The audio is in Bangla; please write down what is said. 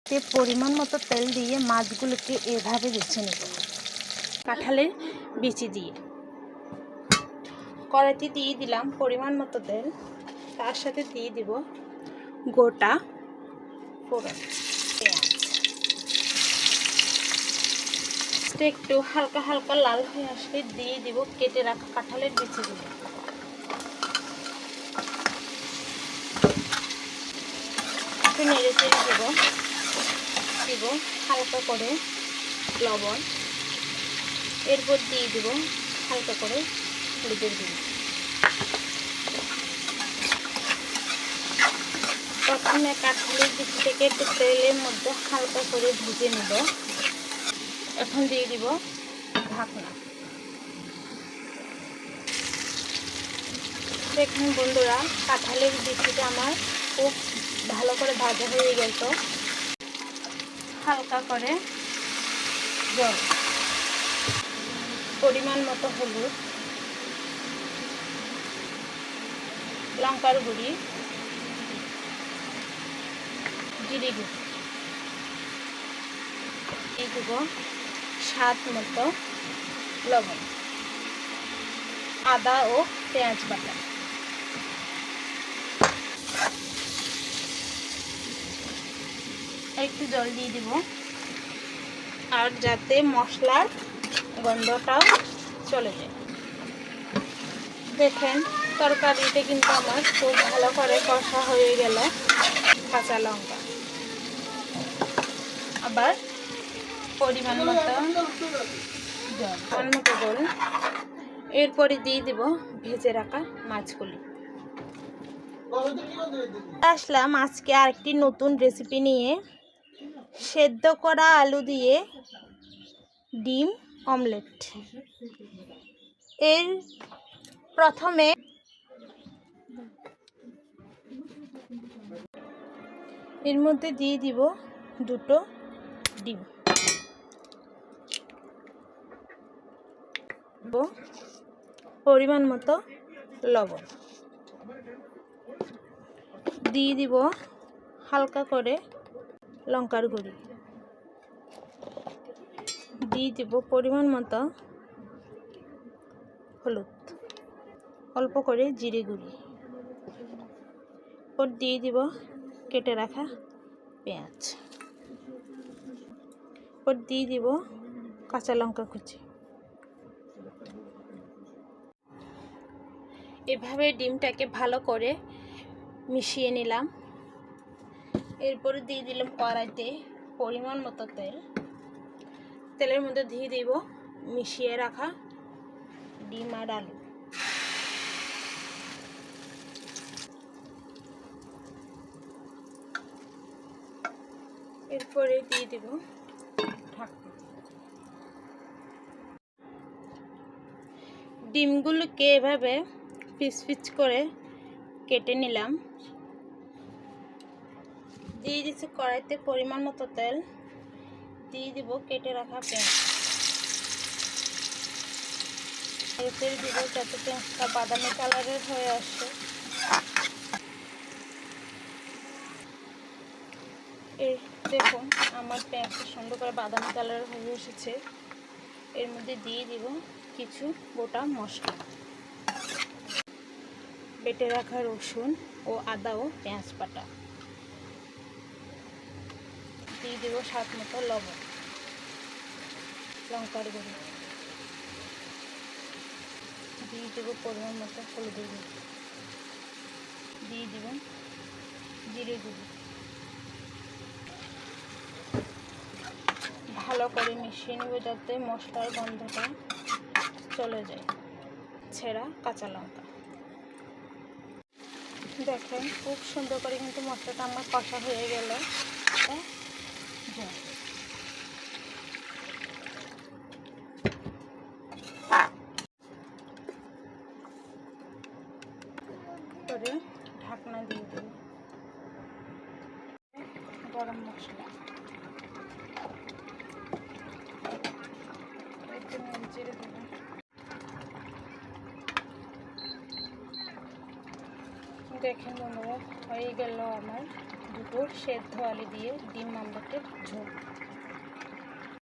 তে পরিমাণ মতো তেল দিয়ে মাছগুলোকে এভাবে বেছে নেব। কাঁঠালের বিচি দিয়ে কড়াইতে দিয়ে দিলাম পরিমাণ মতো তেল, তার সাথে দিয়ে দিব গোটা ফোড়ন, পেঁয়াজ। একটু হালকা হালকা লাল হয়ে আসলে দিয়ে দিব কেটে রাখা কাঁঠালের বিচিগুলো। একটু নেড়ে চেড়ে দিব হালকা করে লবণ, এরপর দিয়ে দিব হালকা করে হলুদের গুঁড়ো। প্রথমে কাঁঠালের বিচি থেকে একটু তেলের মধ্যে হালকা করে ভেজে নেব। এখন দিয়ে দিব ঢাকনা। দেখুন বন্ধুরা, কাঁঠালের বিচিটা আমার খুব ভালো করে ভাজা হয়ে গেল। হালকা করে জল, পরিমাণ মতো হলুদ, লঙ্কার গুঁড়ি, জিরে গুঁড়ি দিয়ে দেব স্বাদ মতো লবণ, আদা ও পেঁয়াজ বাটা। একটু জল দিয়ে দিব, আর যাতে মশলার গন্ধটাও চলে যায়। দেখেন তরকারিটা কিন্তু আমার খুব ভালো করে কষা হয়ে গেল। কাঁচা লঙ্কা, আবার পরিমাণ মতো জল, এরপরে দিয়ে দিব ভেজে রাখা মাছগুলি। আসলাম আজকে আরেকটি নতুন রেসিপি নিয়ে, সেদ্ধ করা আলু দিয়ে ডিম অমলেট। এর প্রথমে এর মধ্যে দিয়ে দিব দুটো ডিম, পরিমাণ মতো লবণ, দিয়ে দিব হালকা করে লঙ্কার গুঁড়ি, দিয়ে দিব পরিমাণ মতো হলুদ, অল্প করে জিরে গুঁড়ি, ওর দিয়ে দিব কেটে রাখা পেঁয়াজ, ওর দিয়ে দিব কাঁচা লঙ্কা কুচি। এভাবে ডিমটাকে ভালো করে মিশিয়ে নিলাম। এরপরে দিয়ে দিলাম কড়াইতে পরিমাণ মতো তেল, তেলের মধ্যে দিয়ে দিব মিশিয়ে রাখা ডিম আর আলু। এরপরে দিয়ে দিব ঢাকনা। ডিমগুলোকে এভাবে পিস পিস করে কেটে নিলাম। দিয়ে দিচ্ছি কড়াইতে পরিমাণ মতো তেল, দিয়ে দিব কেটে রাখা পেঁয়াজ। এরপরে দিব যাতে পেঁয়াজটা বাদামি কালারের হয়ে আসে। এই দেখুন আমার পেঁয়াজটা সুন্দর করে বাদামি কালার হয়ে এসেছে। এর মধ্যে দিয়ে দিব কিছু গোটা মশলা, বেটে রাখা রসুন ও আদা ও পেঁয়াজ বাটা, দিয়ে দেব স্বাদ মতো লবণ, লঙ্কার গুঁড়ি, দিয়ে দেব পরিমাণ মতো হলুদের গুঁড়ি, দিয়ে দেব জিরে গুঁড়ি। ভালো করে মিশিয়ে নেব যাতে মশলার গন্ধটা চলে যায়। ছেঁড়া কাঁচা লঙ্কা, দেখেন খুব সুন্দর করে কিন্তু মশলাটা আমার কষা হয়ে গেল। করে ঢাকনা দিয়ে দেব। গরম মশলা একটু নেড়ে চেড়ে দেব। দেখেন বন্ধুরা, হয়ে গেল আমার দুটো সেদ্ধ আলু দিয়ে ডিম আমলেটের ঝোল।